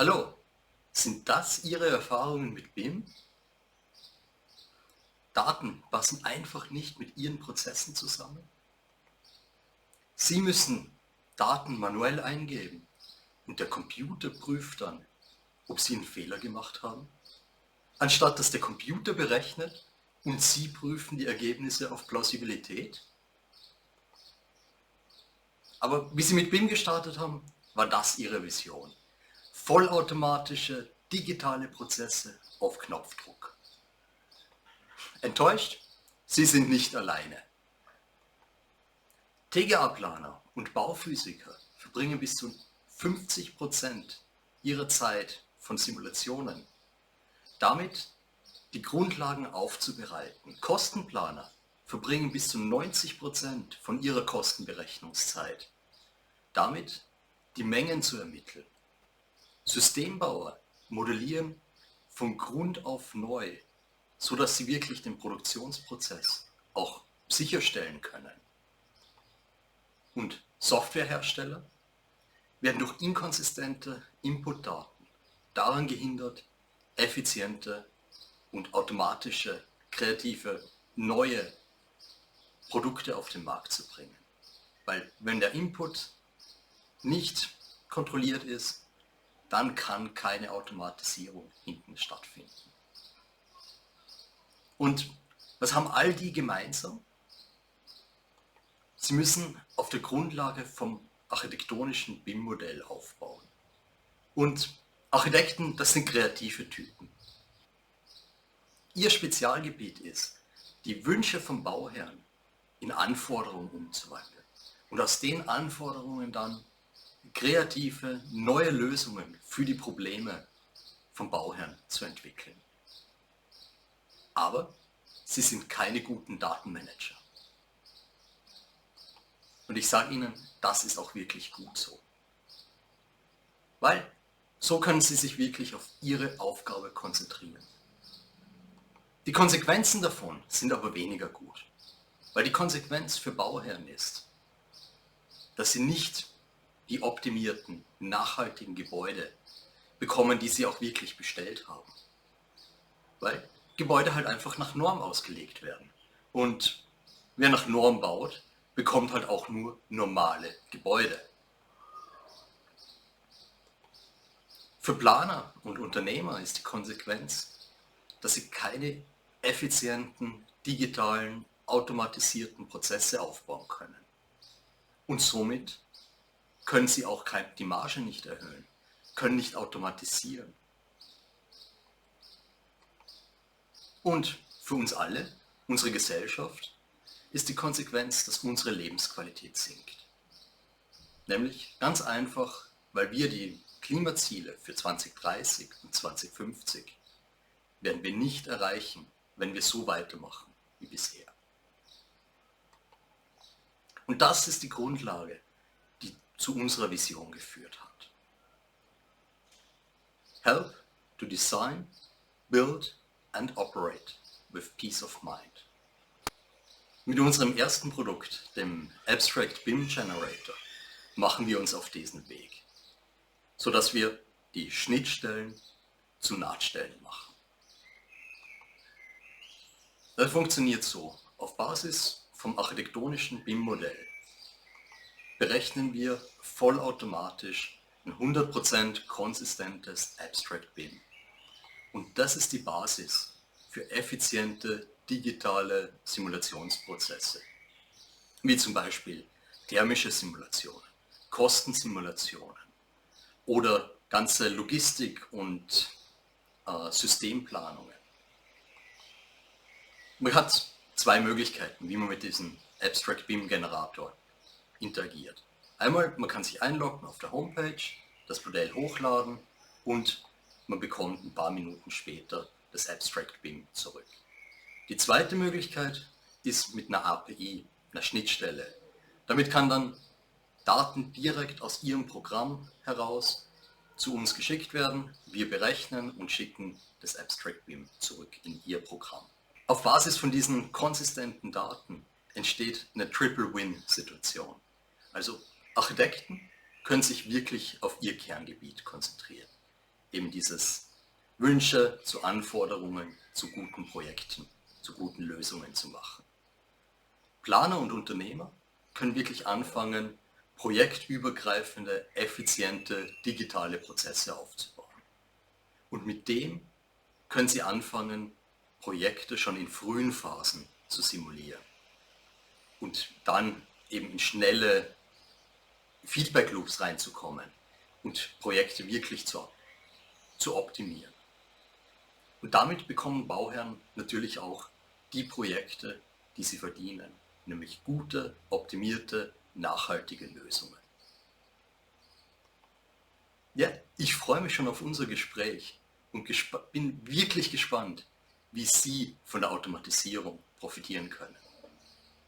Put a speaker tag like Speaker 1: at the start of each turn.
Speaker 1: Hallo, sind das Ihre Erfahrungen mit BIM? Daten passen einfach nicht mit Ihren Prozessen zusammen. Sie müssen Daten manuell eingeben und der Computer prüft dann, ob Sie einen Fehler gemacht haben, anstatt dass der Computer berechnet und Sie prüfen die Ergebnisse auf Plausibilität. Aber wie Sie mit BIM gestartet haben, war das Ihre Vision. Vollautomatische, digitale Prozesse auf Knopfdruck. Enttäuscht? Sie sind nicht alleine. TGA-Planer und Bauphysiker verbringen bis zu 50% ihrer Zeit von Simulationen damit, die Grundlagen aufzubereiten. Kostenplaner verbringen bis zu 90% von ihrer Kostenberechnungszeit damit, die Mengen zu ermitteln. Systembauer modellieren von Grund auf neu, sodass sie wirklich den Produktionsprozess auch sicherstellen können. Und Softwarehersteller werden durch inkonsistente Inputdaten daran gehindert, effiziente und automatische, kreative, neue Produkte auf den Markt zu bringen. Weil wenn der Input nicht kontrolliert ist, dann kann keine Automatisierung hinten stattfinden. Und was haben all die gemeinsam? Sie müssen auf der Grundlage vom architektonischen BIM-Modell aufbauen. Und Architekten, das sind kreative Typen. Ihr Spezialgebiet ist, die Wünsche vom Bauherrn in Anforderungen umzuwandeln und aus den Anforderungen dann kreative, neue Lösungen für die Probleme vom Bauherrn zu entwickeln. Aber sie sind keine guten Datenmanager. Und ich sage Ihnen, das ist auch wirklich gut so. Weil so können Sie sich wirklich auf Ihre Aufgabe konzentrieren. Die Konsequenzen davon sind aber weniger gut. Weil die Konsequenz für Bauherren ist, dass sie nicht die optimierten, nachhaltigen Gebäude bekommen, die sie auch wirklich bestellt haben. Weil Gebäude halt einfach nach Norm ausgelegt werden. Und wer nach Norm baut, bekommt halt auch nur normale Gebäude. Für Planer und Unternehmer ist die Konsequenz, dass sie keine effizienten, digitalen, automatisierten Prozesse aufbauen können. Und somit können sie auch die Marge nicht erhöhen, können nicht automatisieren. Und für uns alle, unsere Gesellschaft, ist die Konsequenz, dass unsere Lebensqualität sinkt. Nämlich ganz einfach, weil wir die Klimaziele für 2030 und 2050 werden wir nicht erreichen, wenn wir so weitermachen wie bisher. Und das ist die Grundlage, die zu unserer Vision geführt hat. Help to design, build and operate with peace of mind. Mit unserem ersten Produkt, dem Abstract BIM Generator, machen wir uns auf diesen Weg, sodass wir die Schnittstellen zu Nahtstellen machen. Das funktioniert so. Auf Basis vom architektonischen BIM-Modell berechnen wir vollautomatisch ein 100% konsistentes Abstract BIM. Und das ist die Basis für effiziente digitale Simulationsprozesse, wie zum Beispiel thermische Simulationen, Kostensimulationen oder ganze Logistik- und Systemplanungen. Man hat zwei Möglichkeiten, wie man mit diesem Abstract BIM Generator interagiert. Einmal, man kann sich einloggen auf der Homepage, das Modell hochladen und man bekommt ein paar Minuten später das Abstract BIM zurück. Die zweite Möglichkeit ist mit einer API, einer Schnittstelle. Damit kann dann Daten direkt aus Ihrem Programm heraus zu uns geschickt werden. Wir berechnen und schicken das Abstract BIM zurück in Ihr Programm. Auf Basis von diesen konsistenten Daten entsteht eine Triple-Win-Situation. Also Architekten können sich wirklich auf ihr Kerngebiet konzentrieren. eben dieses Wünsche zu Anforderungen, zu guten Projekten, zu guten Lösungen zu machen. Planer und Unternehmer können wirklich anfangen, projektübergreifende, effiziente, digitale Prozesse aufzubauen. Und mit dem können Sie anfangen, Projekte schon in frühen Phasen zu simulieren und dann eben in schnelle Feedback-Loops reinzukommen und Projekte wirklich zu optimieren. Und damit bekommen Bauherren natürlich auch die Projekte, die sie verdienen, nämlich gute, optimierte, nachhaltige Lösungen. Ja, ich freue mich schon auf unser Gespräch und bin wirklich gespannt, wie Sie von der Automatisierung profitieren können.